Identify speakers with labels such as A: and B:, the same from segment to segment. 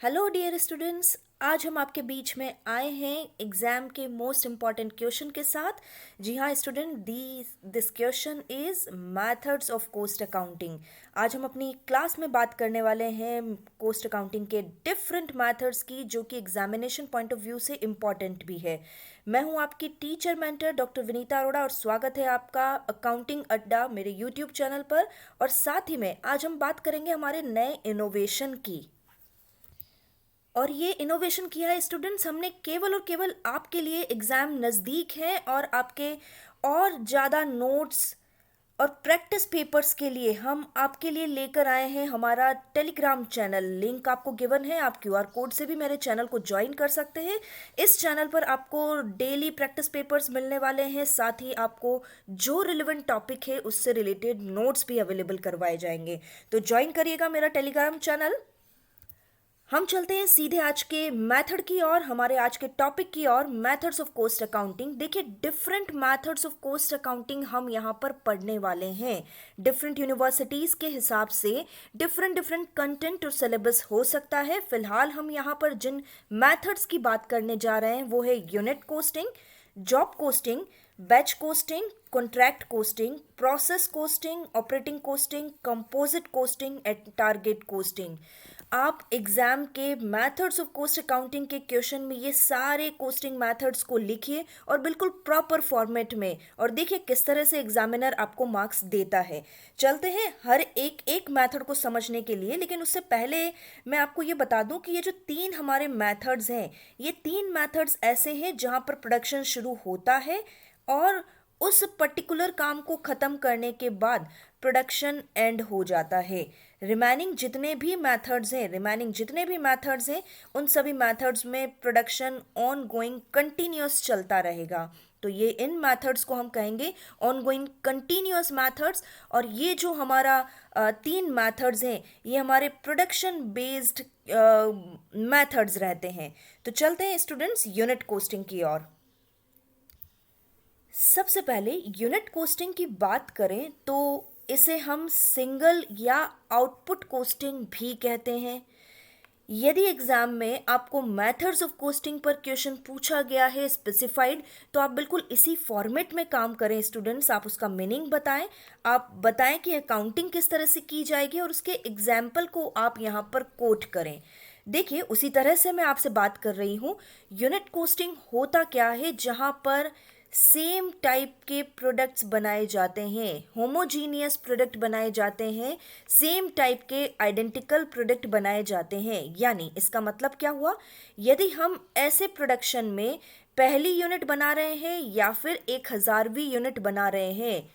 A: Hello dear students. आज हम आपके बीच में आए हैं एग्जाम के मोस्ट इम्पॉर्टेंट क्वेश्चन के साथ। जी हाँ student, this question is methods of cost accounting. आज हम अपनी क्लास में बात करने वाले हैं कॉस्ट अकाउंटिंग के डिफरेंट मेथड्स की, जो कि एग्जामिनेशन पॉइंट ऑफ व्यू से इम्पॉर्टेंट भी है। मैं हूँ आपकी teacher mentor doctor Vinita Arora और स्वागत है आपका अकाउंटिंग अड्डा मेरे यूट्यूब चैनल पर। और साथ ही में आज हम बात करेंगे हमारे नए इनोवेशन की। और ये इनोवेशन किया है स्टूडेंट्स हमने केवल और केवल आपके लिए। एग्ज़ाम नज़दीक है और आपके और ज़्यादा नोट्स और प्रैक्टिस पेपर्स के लिए हम आपके लिए लेकर आए हैं हमारा टेलीग्राम चैनल। लिंक आपको गिवन है, आप क्यूआर कोड से भी मेरे चैनल को ज्वाइन कर सकते हैं। इस चैनल पर आपको डेली प्रैक्टिस पेपर्स मिलने वाले हैं, साथ ही आपको जो रिलेवेंट टॉपिक है उससे रिलेटेड नोट्स भी अवेलेबल करवाए जाएंगे। तो ज्वाइन करिएगा मेरा टेलीग्राम चैनल। हम चलते हैं सीधे आज के मेथड की ओर, हमारे आज के टॉपिक की ओर, मेथड्स ऑफ कॉस्ट अकाउंटिंग। देखिए, different methods of cost accounting हम यहाँ पर पढ़ने वाले हैं। डिफरेंट यूनिवर्सिटीज़ के हिसाब से डिफरेंट डिफरेंट कंटेंट और सिलेबस हो सकता है। फिलहाल हम यहाँ पर जिन मेथड्स की बात करने जा रहे हैं वो है unit costing, job costing, batch costing, contract costing, process costing, operating costing, composite costing and target costing. आप एग्जाम के मेथड्स ऑफ कॉस्ट अकाउंटिंग के क्वेश्चन में ये सारे कॉस्टिंग मेथड्स को लिखिए और बिल्कुल प्रॉपर फॉर्मेट में, और देखिए किस तरह से एग्जामिनर आपको मार्क्स देता है। चलते हैं हर एक एक मेथड को समझने के लिए, लेकिन उससे पहले मैं आपको ये बता दूं कि ये जो तीन हमारे मेथड्स हैं, ये तीन मेथड्स ऐसे हैं जहां पर प्रोडक्शन शुरू होता है और उस पर्टिकुलर काम को ख़त्म करने के बाद प्रोडक्शन एंड हो जाता है। रिमेनिंग जितने भी मेथड्स हैं उन सभी मेथड्स में प्रोडक्शन ऑन गोइंग कंटिन्यूस चलता रहेगा। तो ये इन मेथड्स को हम कहेंगे ऑन गोइंग कंटिन्यूस मेथड्स। और ये जो हमारा तीन मेथड्स हैं ये हमारे प्रोडक्शन बेस्ड मेथड्स रहते हैं। तो चलते हैं स्टूडेंट्स यूनिट कोस्टिंग की ओर। सबसे पहले यूनिट कोस्टिंग की बात करें तो इसे हम सिंगल या आउटपुट कोस्टिंग भी कहते हैं। यदि एग्जाम में आपको मेथड्स ऑफ कोस्टिंग पर क्वेश्चन पूछा गया है स्पेसिफाइड, तो आप बिल्कुल इसी फॉर्मेट में काम करें स्टूडेंट्स। आप उसका मीनिंग बताएं, आप बताएं कि अकाउंटिंग किस तरह से की जाएगी और उसके एग्जाम्पल को आप यहाँ पर कोट करें। देखिए, उसी तरह से मैं आपसे बात कर रही हूँ। यूनिट कोस्टिंग होता क्या है, जहाँ पर सेम टाइप के प्रोडक्ट्स बनाए जाते हैं, होमोजीनियस प्रोडक्ट बनाए जाते हैं, सेम टाइप के आइडेंटिकल प्रोडक्ट बनाए जाते हैं। यानी इसका मतलब क्या हुआ, यदि हम ऐसे प्रोडक्शन में पहली यूनिट बना रहे हैं या फिर 1000वीं यूनिट बना रहे हैं,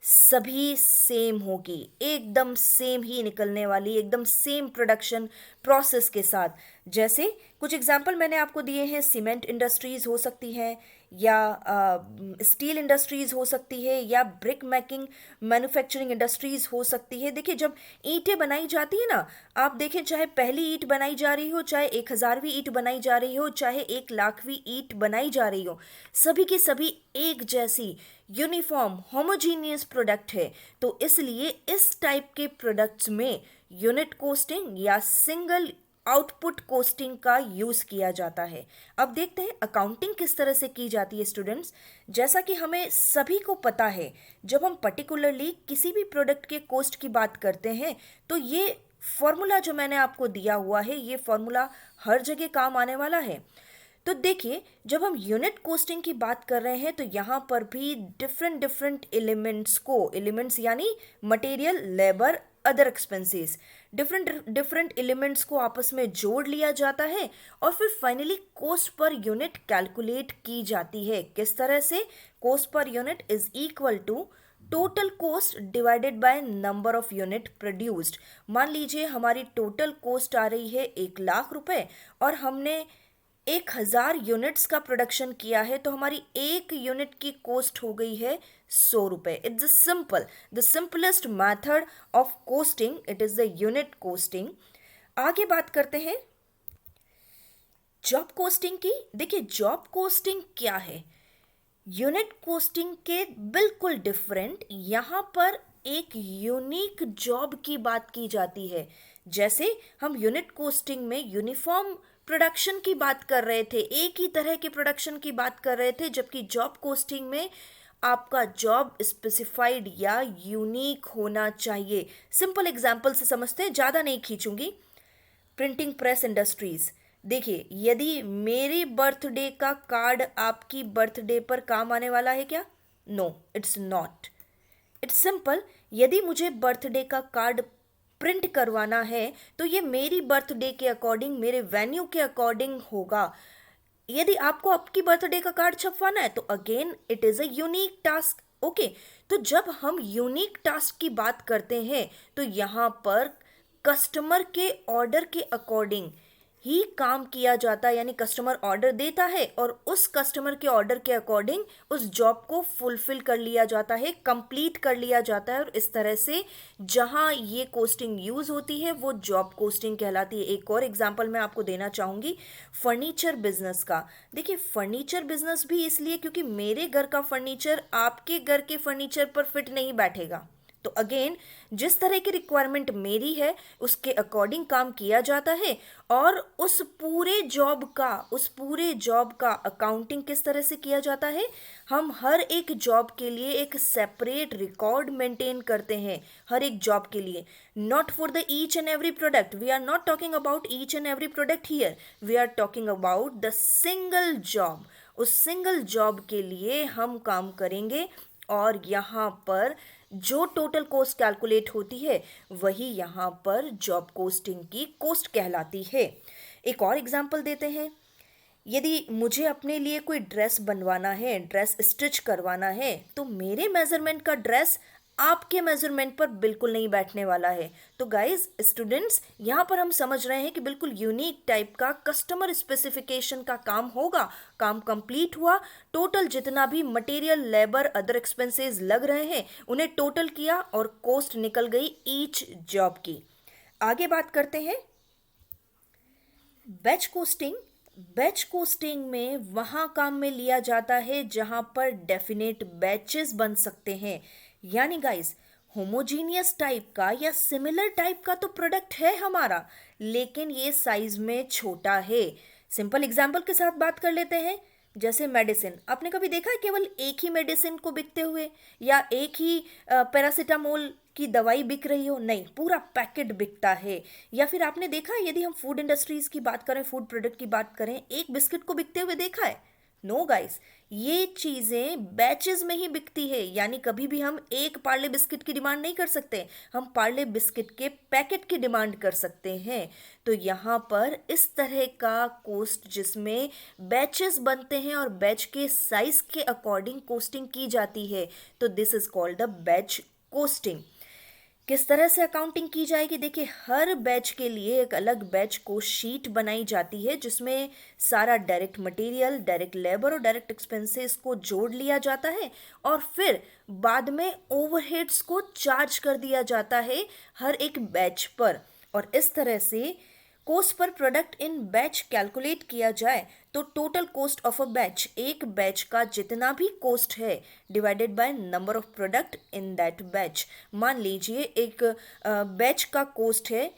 A: सभी सेम होगी, एकदम सेम ही निकलने वाली, एकदम सेम प्रोडक्शन प्रोसेस के साथ। जैसे कुछ एग्जांपल मैंने आपको दिए हैं, सीमेंट इंडस्ट्रीज हो सकती है, या स्टील इंडस्ट्रीज हो सकती है, या ब्रिक मेकिंग मैन्युफैक्चरिंग इंडस्ट्रीज हो सकती है। देखिए, जब ईंटें बनाई जाती है ना, आप देखें, चाहे पहली ईंट बनाई जा रही हो, चाहे 1000वीं ईंट बनाई जा रही हो, चाहे 1,00,000वीं ईंट बनाई जा रही हो, सभी की सभी एक जैसी यूनिफॉर्म होमोजीनियस प्रोडक्ट है। तो इसलिए इस टाइप के प्रोडक्ट्स में यूनिट कोस्टिंग या सिंगल आउटपुट कोस्टिंग का यूज किया जाता है। अब देखते हैं अकाउंटिंग किस तरह से की जाती है स्टूडेंट्स। जैसा कि हमें सभी को पता है, जब हम पर्टिकुलरली किसी भी प्रोडक्ट के कॉस्ट की बात करते हैं तो ये फॉर्मूला जो मैंने आपको दिया हुआ है, ये फॉर्मूला हर जगह काम आने वाला है। तो देखिए, जब हम यूनिट कोस्टिंग की बात कर रहे हैं तो यहाँ पर भी डिफरेंट डिफरेंट एलिमेंट्स यानी material, labour, other expenses, different different elements को आपस में जोड़ लिया जाता है और फिर finally cost per unit calculate की जाती है। किस तरह से, cost per unit is equal to total cost divided by number of unit produced. मान लीजिए हमारी टोटल कॉस्ट आ रही है 1,00,000 रुपए और हमने 1000 यूनिट्स का प्रोडक्शन किया है, तो हमारी एक यूनिट की कॉस्ट हो गई है 100 रुपए। It's the simplest method of costing, it is the unit costing. आगे बात करते हैं जॉब कोस्टिंग की। देखिए, जॉब कोस्टिंग क्या है, यूनिट कोस्टिंग के बिल्कुल डिफरेंट। यहाँ पर एक यूनिक जॉब की बात की जाती है, जैसे हम यूनिट कोस्टिंग में यूनिफॉर्म प्रोडक्शन की बात कर रहे थे, एक ही तरह के प्रोडक्शन की बात कर रहे थे, जबकि जॉब कोस्टिंग में आपका जॉब स्पेसिफाइड या यूनिक होना चाहिए। सिंपल एग्जांपल से समझते हैं, ज़्यादा नहीं खींचूंगी। प्रिंटिंग प्रेस इंडस्ट्रीज, देखिए यदि मेरे बर्थडे का कार्ड आपकी बर्थडे पर काम आने वाला है क्या? No, it's not. It's simple, यदि मुझे बर्थडे का कार्ड प्रिंट करवाना है तो ये मेरी बर्थडे के अकॉर्डिंग, मेरे वेन्यू के अकॉर्डिंग होगा। यदि आपको आपकी बर्थडे का कार्ड छपवाना है तो again it is a unique task. Okay, तो जब हम यूनिक टास्क की बात करते हैं तो यहाँ पर कस्टमर के ऑर्डर के अकॉर्डिंग ही काम किया जाता है, यानी कस्टमर ऑर्डर देता है और उस कस्टमर के ऑर्डर के अकॉर्डिंग उस जॉब को फुलफिल कर लिया जाता है, कंप्लीट कर लिया जाता है। और इस तरह से जहां ये कोस्टिंग यूज होती है वो जॉब कोस्टिंग कहलाती है। एक और एग्जांपल मैं आपको देना चाहूंगी फर्नीचर बिजनेस का। देखिए फर्नीचर बिजनेस भी इसलिए क्योंकि मेरे घर का फर्नीचर आपके घर के फर्नीचर पर फिट नहीं बैठेगा, तो अगेन जिस तरह की रिक्वायरमेंट मेरी है उसके अकॉर्डिंग काम किया जाता है। और उस पूरे जॉब का अकाउंटिंग किस तरह से किया जाता है? हम हर एक जॉब के लिए एक सेपरेट रिकॉर्ड मेंटेन करते हैं, हर एक जॉब के लिए। Not for the each and every product, we are not talking about each and every product here, we are talking about the single job. उस सिंगल जॉब के लिए हम काम करेंगे और यहाँ पर जो टोटल कॉस्ट कैलकुलेट होती है वही यहाँ पर जॉब कोस्टिंग की कॉस्ट कहलाती है। एक और एग्जांपल देते हैं, यदि मुझे अपने लिए कोई ड्रेस बनवाना है, ड्रेस स्टिच करवाना है, तो मेरे मेजरमेंट का ड्रेस आपके मेजरमेंट पर बिल्कुल नहीं बैठने वाला है। तो गाइज स्टूडेंट्स, यहाँ पर हम समझ रहे हैं कि बिल्कुल यूनिक टाइप का कस्टमर स्पेसिफिकेशन का काम होगा। काम कंप्लीट हुआ, टोटल जितना भी मटेरियल, लेबर, अदर एक्सपेंसेस लग रहे हैं उन्हें टोटल किया और कॉस्ट निकल गई ईच जॉब की। आगे बात करते हैं बैच कोस्टिंग। बैच कोस्टिंग में वहाँ काम में लिया जाता है जहाँ पर डेफिनेट बैचेस बन सकते हैं, यानी गाइस होमोजीनियस टाइप का या सिमिलर टाइप का तो प्रोडक्ट है हमारा, लेकिन ये साइज में छोटा है। सिंपल एग्जांपल के साथ बात कर लेते हैं, जैसे मेडिसिन। आपने कभी देखा है केवल एक ही मेडिसिन को बिकते हुए, या एक ही पैरासीटामोल की दवाई बिक रही हो? नहीं, पूरा पैकेट बिकता है। या फिर आपने देखा है, यदि हम फूड इंडस्ट्रीज की बात करें, फूड प्रोडक्ट की बात करें, एक बिस्किट को बिकते हुए देखा है? नो गाइस, ये चीजें बैचेस में ही बिकती है, यानी कभी भी हम एक पार्ले बिस्किट की डिमांड नहीं कर सकते, हम पार्ले बिस्किट के पैकेट की डिमांड कर सकते हैं। तो यहाँ पर इस तरह का कोस्ट जिसमें बैचेस बनते हैं और बैच के साइज के अकॉर्डिंग कोस्टिंग की जाती है, तो this is called the batch costing. किस तरह से अकाउंटिंग की जाएगी? देखिए हर बैच के लिए एक अलग बैच को शीट बनाई जाती है जिसमें सारा डायरेक्ट मटेरियल, डायरेक्ट लेबर और डायरेक्ट एक्सपेंसेस को जोड़ लिया जाता है और फिर बाद में ओवरहेड्स को चार्ज कर दिया जाता है हर एक बैच पर। और इस तरह से कॉस्ट पर प्रोडक्ट इन बैच कैलकुलेट किया जाए तो total cost of a batch, एक बैच का जितना भी कॉस्ट है divided by number of product in that batch. मान लीजिए एक बैच का कॉस्ट है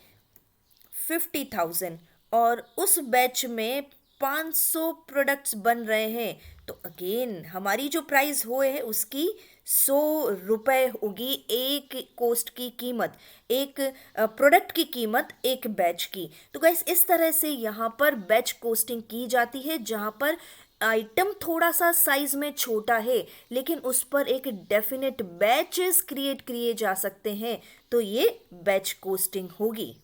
A: 50,000 और उस बैच में 500 प्रोडक्ट्स बन रहे हैं, तो अगेन हमारी जो प्राइस हो है उसकी 100 रुपये होगी एक कॉस्ट की कीमत, एक प्रोडक्ट की कीमत एक बैच की। तो गाइस इस तरह से यहाँ पर बैच कोस्टिंग की जाती है जहाँ पर आइटम थोड़ा सा साइज में छोटा है लेकिन उस पर एक डेफिनेट बैचेस क्रिएट किए जा सकते हैं, तो ये बैच कोस्टिंग होगी।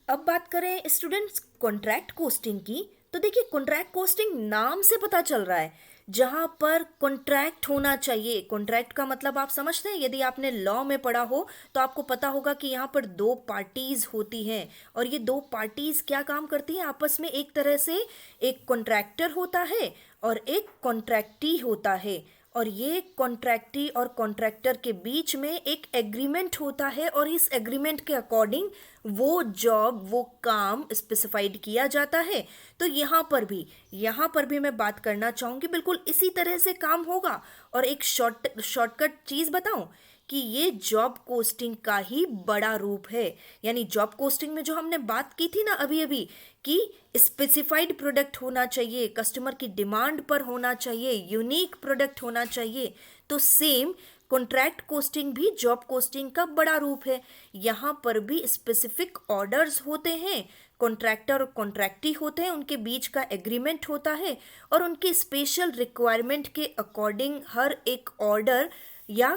A: अब बात करें स्टूडेंट्स कॉन्ट्रैक्ट कोस्टिंग की, तो देखिए कॉन्ट्रैक्ट कोस्टिंग नाम से पता चल रहा है जहां पर कॉन्ट्रैक्ट होना चाहिए। कॉन्ट्रैक्ट का मतलब आप समझते हैं, यदि आपने लॉ में पढ़ा हो तो आपको पता होगा कि यहाँ पर दो पार्टीज होती हैं और ये दो पार्टीज क्या काम करती हैं आपस में? एक तरह से एक कॉन्ट्रैक्टर होता है और एक कॉन्ट्रैक्टी होता है, और ये कॉन्ट्रैक्टी और कॉन्ट्रैक्टर के बीच में एक एग्रीमेंट होता है और इस एग्रीमेंट के अकॉर्डिंग वो जॉब, वो काम स्पेसिफाइड किया जाता है। तो यहाँ पर भी मैं बात करना चाहूँगी, बिल्कुल इसी तरह से काम होगा। और एक शॉर्टकट चीज़ बताऊँ कि ये जॉब कोस्टिंग का ही बड़ा रूप है। यानी जॉब कोस्टिंग में जो हमने बात की थी ना अभी अभी कि स्पेसिफाइड प्रोडक्ट होना चाहिए, कस्टमर की डिमांड पर होना चाहिए, यूनिक प्रोडक्ट होना चाहिए, तो सेम कॉन्ट्रैक्ट कोस्टिंग भी जॉब कोस्टिंग का बड़ा रूप है। यहाँ पर भी स्पेसिफिक ऑर्डर्स होते हैं, कॉन्ट्रैक्टर और कॉन्ट्रैक्टी होते हैं, उनके बीच का एग्रीमेंट होता है और उनके स्पेशल रिक्वायरमेंट के अकॉर्डिंग हर एक ऑर्डर या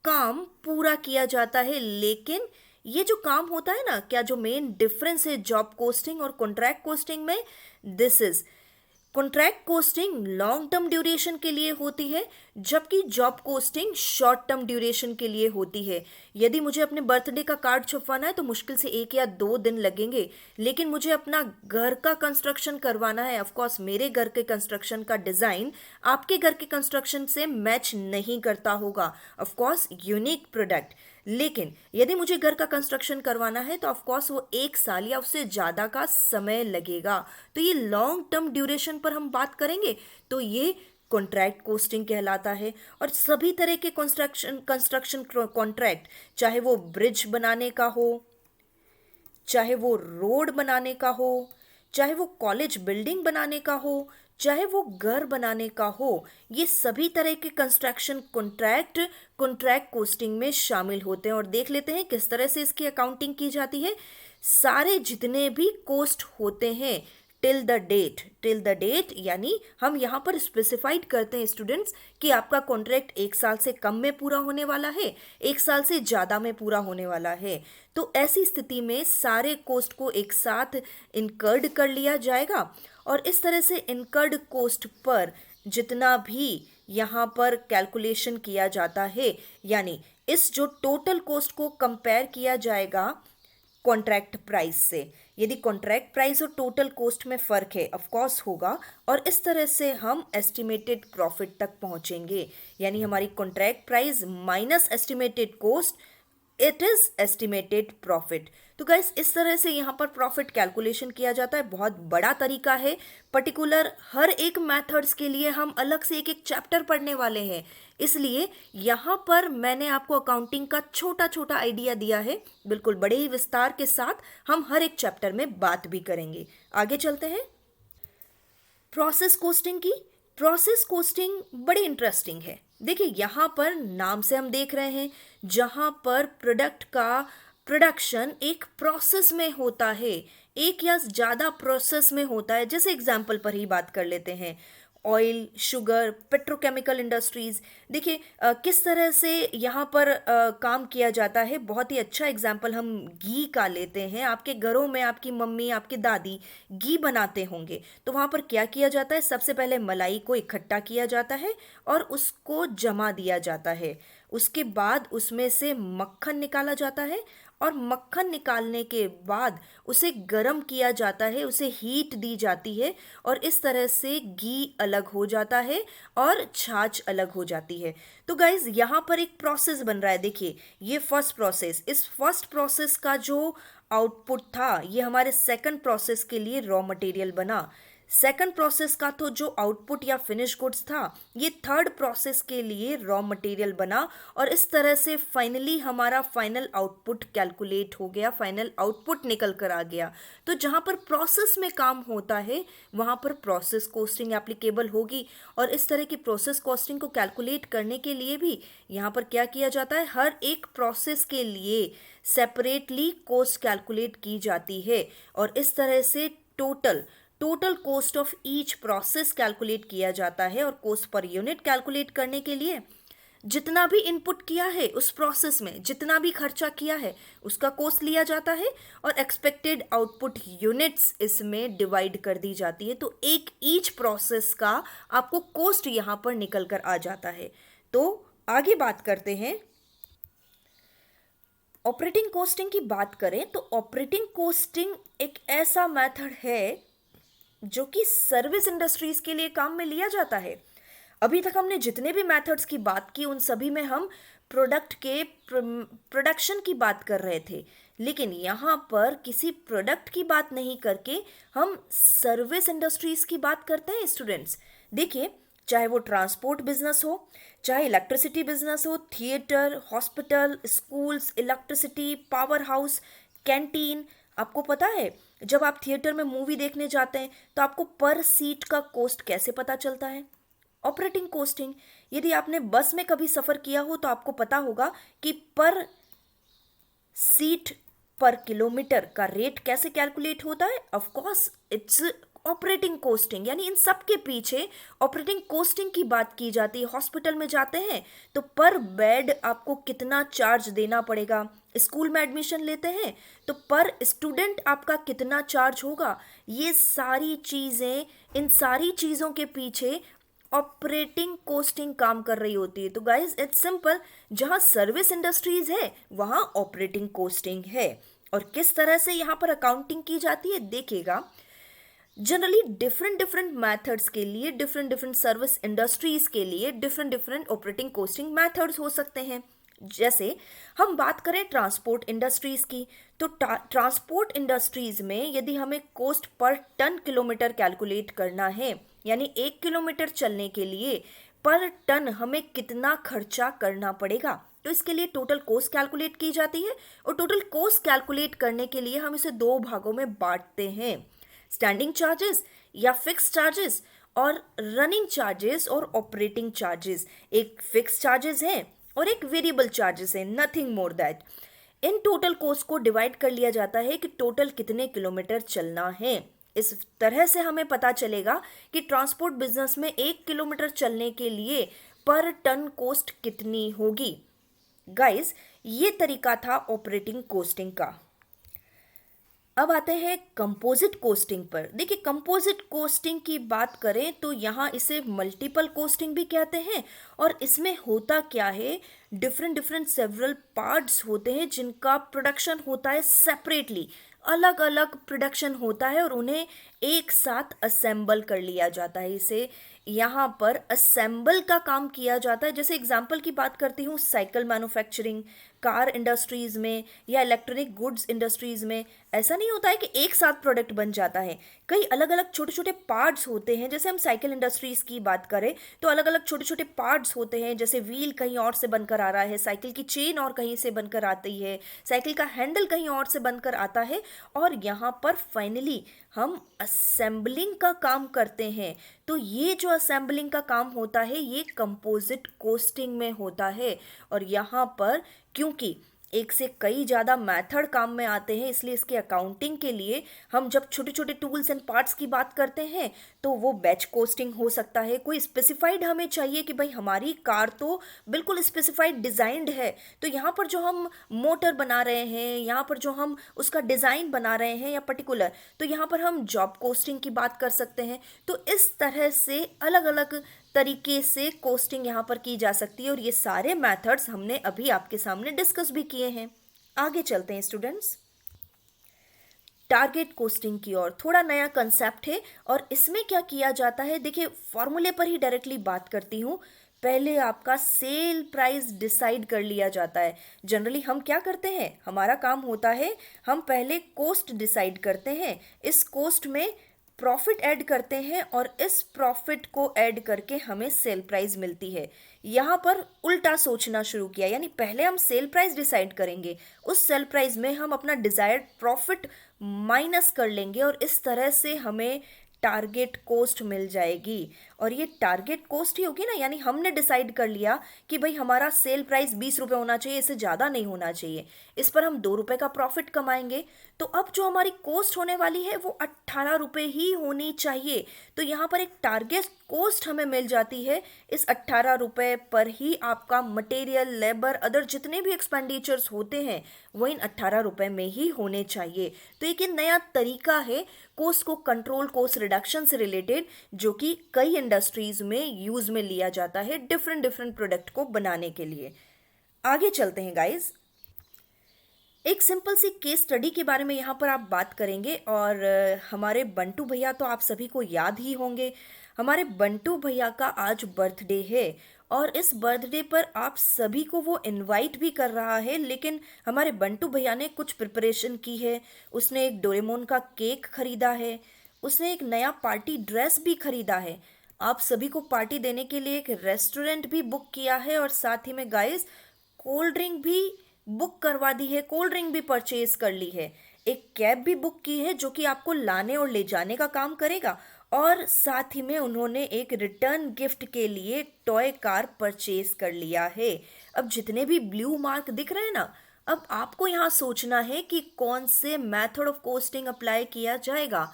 A: काम पूरा किया जाता है। लेकिन ये जो काम होता है ना, क्या जो मेन डिफरेंस है जॉब कोस्टिंग और कॉन्ट्रैक्ट कोस्टिंग में, this is contract costing long term duration के लिए होती है, जबकि job costing short term duration के लिए होती है। यदि मुझे अपने बर्थडे का कार्ड छपवाना है तो मुश्किल से 1 या 2 दिन लगेंगे, लेकिन मुझे अपना घर का कंस्ट्रक्शन करवाना है, ऑफकोर्स मेरे घर के कंस्ट्रक्शन का डिज़ाइन आपके घर के कंस्ट्रक्शन से मैच नहीं करता होगा, ऑफकोर्स यूनिक प्रोडक्ट। लेकिन यदि मुझे घर का कंस्ट्रक्शन करवाना है तो ऑफकोर्स वो 1 साल या उससे ज़्यादा का समय लगेगा। तो ये लॉन्ग टर्म ड्यूरेशन पर हम बात करेंगे तो ये कॉन्ट्रैक्ट कोस्टिंग कहलाता है। और सभी तरह के कंस्ट्रक्शन कॉन्ट्रैक्ट, चाहे वो ब्रिज बनाने का हो, चाहे वो रोड बनाने का हो, चाहे वो कॉलेज बिल्डिंग बनाने का हो, चाहे वो घर बनाने का हो, ये सभी तरह के कंस्ट्रक्शन कॉन्ट्रैक्ट कोस्टिंग में शामिल होते हैं। और देख लेते हैं किस तरह से इसकी अकाउंटिंग की जाती है। सारे जितने भी कोस्ट होते हैं टिल द डेट, यानी हम यहाँ पर स्पेसिफाइड करते हैं स्टूडेंट्स कि आपका कॉन्ट्रैक्ट 1 साल से कम में पूरा होने वाला है, 1 साल से ज़्यादा में पूरा होने वाला है। तो ऐसी स्थिति में सारे कोस्ट को एक साथ इनकर्ड कर लिया जाएगा और इस तरह से इनकर्ड कोस्ट पर जितना भी यहाँ पर कैलकुलेशन किया जाता है, यानी इस जो टोटल कोस्ट को कंपेयर किया जाएगा कॉन्ट्रैक्ट प्राइस से। यदि कॉन्ट्रैक्ट प्राइस और टोटल कॉस्ट में फ़र्क है, ऑफ कोर्स होगा, और इस तरह से हम एस्टिमेटेड प्रॉफिट तक पहुंचेंगे। यानी हमारी contract price minus estimated cost, it is estimated profit. तो गाइस इस तरह से यहाँ पर प्रॉफिट कैलकुलेशन किया जाता है। बहुत बड़ा तरीका है, पर्टिकुलर हर एक मेथड्स के लिए हम अलग से एक एक चैप्टर पढ़ने वाले हैं, इसलिए यहाँ पर मैंने आपको अकाउंटिंग का छोटा छोटा आइडिया दिया है। बिल्कुल बड़े ही विस्तार के साथ हम हर एक चैप्टर में बात भी करेंगे। आगे चलते हैं प्रोसेस कोस्टिंग की। प्रोसेस कोस्टिंग बड़ी इंटरेस्टिंग है। देखिए यहाँ पर नाम से हम देख रहे हैं, जहाँ पर प्रोडक्ट का प्रोडक्शन एक प्रोसेस में होता है, एक या ज़्यादा प्रोसेस में होता है। जैसे एग्जाम्पल पर ही बात कर लेते हैं, ऑयल, शुगर, पेट्रोकेमिकल इंडस्ट्रीज़। देखिए किस तरह से यहाँ पर काम किया जाता है। बहुत ही अच्छा एग्जाम्पल हम घी का लेते हैं। आपके घरों में आपकी मम्मी, आपकी दादी घी बनाते होंगे, तो वहाँ पर क्या किया जाता है, सबसे पहले मलाई को इकट्ठा किया जाता है और उसको जमा दिया जाता है। उसके बाद उसमें से मक्खन निकाला जाता है और मक्खन निकालने के बाद उसे गर्म किया जाता है, उसे हीट दी जाती है और इस तरह से घी अलग हो जाता है और छाछ अलग हो जाती है। तो गाइज यहाँ पर एक प्रोसेस बन रहा है। देखिए ये फर्स्ट प्रोसेस, इस फर्स्ट प्रोसेस का जो आउटपुट था ये हमारे सेकंड प्रोसेस के लिए रॉ मटेरियल बना। सेकंड प्रोसेस का तो जो आउटपुट या फिनिश गुड्स था ये थर्ड प्रोसेस के लिए रॉ मटेरियल बना और इस तरह से फाइनली हमारा फाइनल आउटपुट कैलकुलेट हो गया, फाइनल आउटपुट निकल कर आ गया। तो जहाँ पर प्रोसेस में काम होता है वहाँ पर प्रोसेस कॉस्टिंग एप्लीकेबल होगी। और इस तरह की प्रोसेस कॉस्टिंग को कैलकुलेट करने के लिए भी यहाँ पर क्या किया जाता है, हर एक प्रोसेस के लिए सेपरेटली कॉस्ट कैलकुलेट की जाती है और इस तरह से total cost of each process calculate किया जाता है। और कॉस्ट पर यूनिट कैलकुलेट करने के लिए जितना भी इनपुट किया है उस प्रोसेस में, जितना भी खर्चा किया है उसका कॉस्ट लिया जाता है और एक्सपेक्टेड आउटपुट यूनिट्स इसमें डिवाइड कर दी जाती है। तो एक ईच प्रोसेस का आपको कॉस्ट यहाँ पर निकल कर आ जाता है। तो आगे बात करते हैं ऑपरेटिंग कॉस्टिंग की। बात करें तो ऑपरेटिंग कॉस्टिंग एक ऐसा मेथड है जो कि सर्विस इंडस्ट्रीज के लिए काम में लिया जाता है। अभी तक हमने जितने भी मेथड्स की बात की उन सभी में हम प्रोडक्ट के प्रोडक्शन की बात कर रहे थे, लेकिन यहाँ पर किसी प्रोडक्ट की बात नहीं करके हम सर्विस इंडस्ट्रीज की बात करते हैं स्टूडेंट्स। देखिए चाहे वो ट्रांसपोर्ट बिजनेस हो, चाहे इलेक्ट्रिसिटी बिजनेस हो, theatre, hospital, schools, electricity, power house, canteen. आपको पता है जब आप थिएटर में मूवी देखने जाते हैं तो आपको पर सीट का कॉस्ट कैसे पता चलता है? Operating costing. यदि आपने बस में कभी सफर किया हो तो आपको पता होगा कि पर सीट पर किलोमीटर का रेट कैसे कैलकुलेट होता है? Of course it's operating costing, यानी इन सब के पीछे ऑपरेटिंग कोस्टिंग की बात की जाती है। हॉस्पिटल में जाते हैं तो पर बेड आपको कितना चार्ज देना पड़ेगा, स्कूल में एडमिशन लेते हैं तो पर स्टूडेंट आपका कितना चार्ज होगा, ये सारी चीजें, इन सारी चीजों के पीछे ऑपरेटिंग कोस्टिंग काम कर रही होती है। तो गाइज इट्स सिंपल, जहां सर्विस इंडस्ट्रीज है वहां ऑपरेटिंग कोस्टिंग है। और किस तरह से यहां पर अकाउंटिंग की जाती है देखिएगा। जनरली डिफरेंट डिफरेंट मेथड्स के लिए, डिफरेंट डिफरेंट सर्विस इंडस्ट्रीज के लिए different different operating costing methods हो सकते हैं। जैसे हम बात करें ट्रांसपोर्ट इंडस्ट्रीज की, तो ट्रांसपोर्ट इंडस्ट्रीज में यदि हमें cost per ton kilometre calculate करना है, यानी 1 किलोमीटर चलने के लिए पर टन हमें कितना खर्चा करना पड़ेगा, तो इसके लिए टोटल कॉस्ट कैलकुलेट की जाती है। और टोटल कॉस्ट कैलकुलेट करने के लिए हम इसे दो भागों में बांटते हैं, स्टैंडिंग चार्जेस या फिक्स चार्जेस, और रनिंग चार्जेस और ऑपरेटिंग चार्जेस। एक फिक्स चार्जेस है और एक वेरिएबल चार्जेस है, nothing more that. In total cost को डिवाइड कर लिया जाता है कि टोटल कितने किलोमीटर चलना है। इस तरह से हमें पता चलेगा कि ट्रांसपोर्ट बिजनेस में 1 किलोमीटर चलने के लिए पर टन कॉस्ट कितनी होगी। गाइस, ये तरीका था ऑपरेटिंग कॉस्टिंग का। अब आते हैं कंपोजिट कोस्टिंग पर। देखिए, कंपोजिट कोस्टिंग की बात करें तो यहाँ इसे मल्टीपल कोस्टिंग भी कहते हैं। और इसमें होता क्या है, डिफरेंट डिफरेंट सेवरल पार्ट्स होते हैं जिनका प्रोडक्शन होता है सेपरेटली, अलग अलग प्रोडक्शन होता है और उन्हें एक साथ असेंबल कर लिया जाता है। इसे यहाँ पर असेंबल का काम किया जाता है। जैसे एग्जांपल की बात करती हूँ, साइकिल मैन्युफैक्चरिंग, कार इंडस्ट्रीज में या इलेक्ट्रॉनिक गुड्स इंडस्ट्रीज में ऐसा नहीं होता है कि एक साथ प्रोडक्ट बन जाता है। कई अलग अलग छोटे छोटे पार्ट्स होते हैं। जैसे हम साइकिल इंडस्ट्रीज की बात करें तो अलग अलग छोटे छोटे पार्ट्स होते हैं, जैसे व्हील कहीं और से बनकर आ रहा है, साइकिल की चेन और कहीं से बनकर आती है, साइकिल का हैंडल कहीं और से बनकर आता है, और यहाँ पर फाइनली हम असेंबलिंग का काम करते हैं। तो ये जो असेंबलिंग का काम होता है ये कंपोजिट कोस्टिंग में होता है। और यहाँ पर क्योंकि एक से कई ज़्यादा मेथड काम में आते हैं, इसलिए इसके अकाउंटिंग के लिए हम जब छोटे छोटे टूल्स एंड पार्ट्स की बात करते हैं तो वो बैच कोस्टिंग हो सकता है। कोई स्पेसिफाइड हमें चाहिए कि भाई हमारी कार तो बिल्कुल स्पेसिफाइड डिज़ाइंड है, तो यहाँ पर जो हम मोटर बना रहे हैं, यहाँ पर जो हम उसका डिज़ाइन बना रहे हैं या पर्टिकुलर, तो यहाँ पर हम जॉब कोस्टिंग की बात कर सकते हैं। तो इस तरह से अलग अलग तरीके से कोस्टिंग यहाँ पर की जा सकती है और ये सारे मेथड्स हमने अभी आपके सामने डिस्कस भी किए हैं। आगे चलते हैं स्टूडेंट्स, टारगेट कोस्टिंग की ओर। थोड़ा नया कंसेप्ट है और इसमें क्या किया जाता है, देखिए फॉर्मूले पर ही डायरेक्टली बात करती हूँ। पहले आपका सेल प्राइस डिसाइड कर लिया जाता है। जनरली हम क्या करते हैं, हमारा काम होता है हम पहले कॉस्ट डिसाइड करते हैं, इस कॉस्ट में प्रॉफिट ऐड करते हैं और इस प्रॉफिट को ऐड करके हमें सेल प्राइस मिलती है। यहाँ पर उल्टा सोचना शुरू किया, यानी पहले हम सेल प्राइस डिसाइड करेंगे, उस सेल प्राइस में हम अपना डिजायर्ड प्रॉफिट माइनस कर लेंगे और इस तरह से हमें टारगेट कॉस्ट मिल जाएगी। और ये टारगेट कॉस्ट ही होगी ना, यानी हमने डिसाइड कर लिया कि भाई हमारा सेल प्राइस 20 रुपये होना चाहिए, इससे ज़्यादा नहीं होना चाहिए, इस पर हम 2 रुपये का प्रॉफिट कमाएंगे। तो अब जो हमारी कॉस्ट होने वाली है वो 18 रुपये ही होनी चाहिए। तो यहाँ पर एक टारगेट कॉस्ट हमें मिल जाती है। इस 18 रुपये पर ही आपका मटेरियल, लेबर, अदर जितने भी एक्सपेंडिचर्स होते हैं वो इन 18 रुपये में ही होने चाहिए। तो एक नया तरीका है कॉस्ट को कंट्रोल, कॉस्ट रिडक्शन से रिलेटेड, जो कि कई इंडस्ट्रीज में यूज में लिया जाता है डिफरेंट डिफरेंट प्रोडक्ट को बनाने के लिए। आगे चलते हैं गाइज, एक सिंपल सी केस स्टडी के बारे में यहाँ पर आप बात करेंगे। और हमारे बंटू भैया तो आप सभी को याद ही होंगे। हमारे बंटू भैया का आज बर्थडे है और इस बर्थडे पर आप सभी को वो इनवाइट भी कर रहा है, लेकिन हमारे बंटू भैया ने कुछ प्रिपरेशन की है। उसने एक डोरेमोन का केक खरीदा है, उसने एक नया पार्टी ड्रेस भी खरीदा है। आप सभी को पार्टी देने के लिए एक रेस्टोरेंट भी बुक किया है और साथ ही में गाइस कोल्ड ड्रिंक भी बुक करवा दी है, कोल्ड ड्रिंक भी परचेज कर ली है, एक कैब भी बुक की है जो कि आपको लाने और ले जाने का काम करेगा, और साथ ही में उन्होंने एक रिटर्न गिफ्ट के लिए टॉय कार परचेज कर लिया है। अब जितने भी ब्लू मार्क दिख रहे हैं ना, अब आपको यहाँ सोचना है कि कौन से मेथड ऑफ कोस्टिंग अप्लाई किया जाएगा।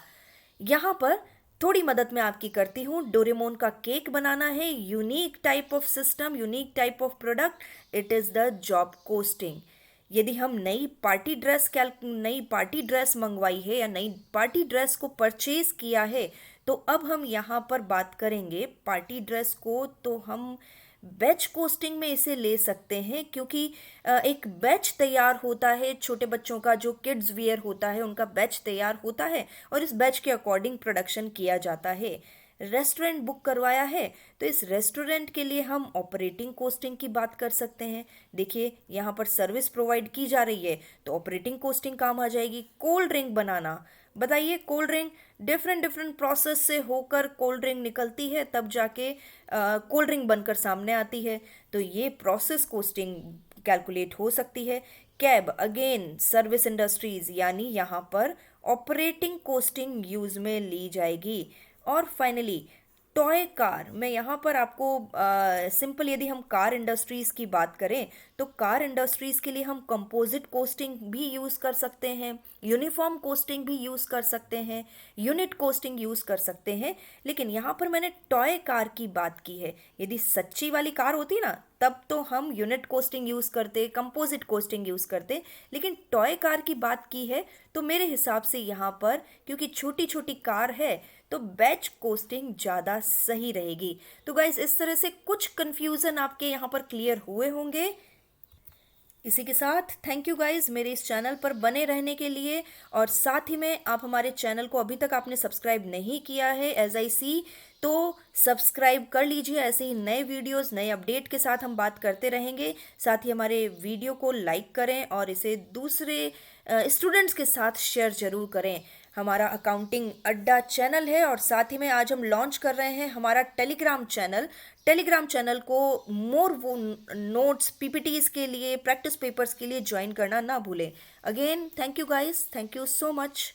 A: यहाँ पर थोड़ी मदद मैं आपकी करती हूँ। डोरेमोन का केक बनाना है, unique type of system, unique type of product, it is the job costing. यदि हम नई पार्टी ड्रेस मंगवाई है या नई पार्टी ड्रेस को परचेज किया है, तो अब हम यहाँ पर बात करेंगे पार्टी ड्रेस को, तो हम बैच कोस्टिंग में इसे ले सकते हैं, क्योंकि एक बैच तैयार होता है, छोटे बच्चों का जो किड्स वियर होता है उनका बैच तैयार होता है और इस बैच के अकॉर्डिंग प्रोडक्शन किया जाता है। रेस्टोरेंट बुक करवाया है तो इस रेस्टोरेंट के लिए हम ऑपरेटिंग कोस्टिंग की बात कर सकते हैं। देखिए यहाँ पर सर्विस प्रोवाइड की जा रही है तो ऑपरेटिंग कोस्टिंग काम आ जाएगी। कोल्ड ड्रिंक बनाना, बताइए, cold drink different different process से होकर कोल्ड ड्रिंक निकलती है, तब जाके कोल्ड ड्रिंक बनकर सामने आती है, तो ये प्रोसेस कोस्टिंग कैलकुलेट हो सकती है। कैब अगेन सर्विस इंडस्ट्रीज, यानी यहाँ पर ऑपरेटिंग कोस्टिंग यूज में ली जाएगी। और फाइनली टॉय कार, मैं यहाँ पर आपको सिंपल, यदि हम कार इंडस्ट्रीज की बात करें तो कार इंडस्ट्रीज के लिए हम कंपोजिट कोस्टिंग भी यूज़ कर सकते हैं, यूनिफॉर्म कोस्टिंग भी यूज़ कर सकते हैं, यूनिट कोस्टिंग यूज़ कर सकते हैं, लेकिन यहाँ पर मैंने टॉय कार की बात की है। यदि सच्ची वाली कार होती ना तब तो हम यूनिट कोस्टिंग यूज़ करते, कंपोजिट कोस्टिंग यूज़ करते, लेकिन टॉय कार की बात की है तो मेरे हिसाब से यहाँ पर क्योंकि छोटी छोटी कार है तो बैच कोस्टिंग ज़्यादा सही रहेगी। तो गाइज इस तरह से कुछ कंफ्यूजन आपके यहाँ पर क्लियर हुए होंगे। इसी के साथ थैंक यू गाइज मेरे इस चैनल पर बने रहने के लिए, और साथ ही में आप हमारे चैनल को अभी तक आपने सब्सक्राइब नहीं किया है एज आई सी, तो सब्सक्राइब कर लीजिए। ऐसे ही नए वीडियोस, नए अपडेट के साथ हम बात करते रहेंगे। साथ ही हमारे वीडियो को लाइक करें और इसे दूसरे स्टूडेंट्स के साथ शेयर जरूर करें। हमारा अकाउंटिंग अड्डा चैनल है और साथ ही में आज हम लॉन्च कर रहे हैं हमारा टेलीग्राम चैनल। टेलीग्राम चैनल को मोर वो नोट्स, पीपीटीज के लिए, प्रैक्टिस पेपर्स के लिए ज्वाइन करना ना भूलें। Again thank you guys, thank you so much.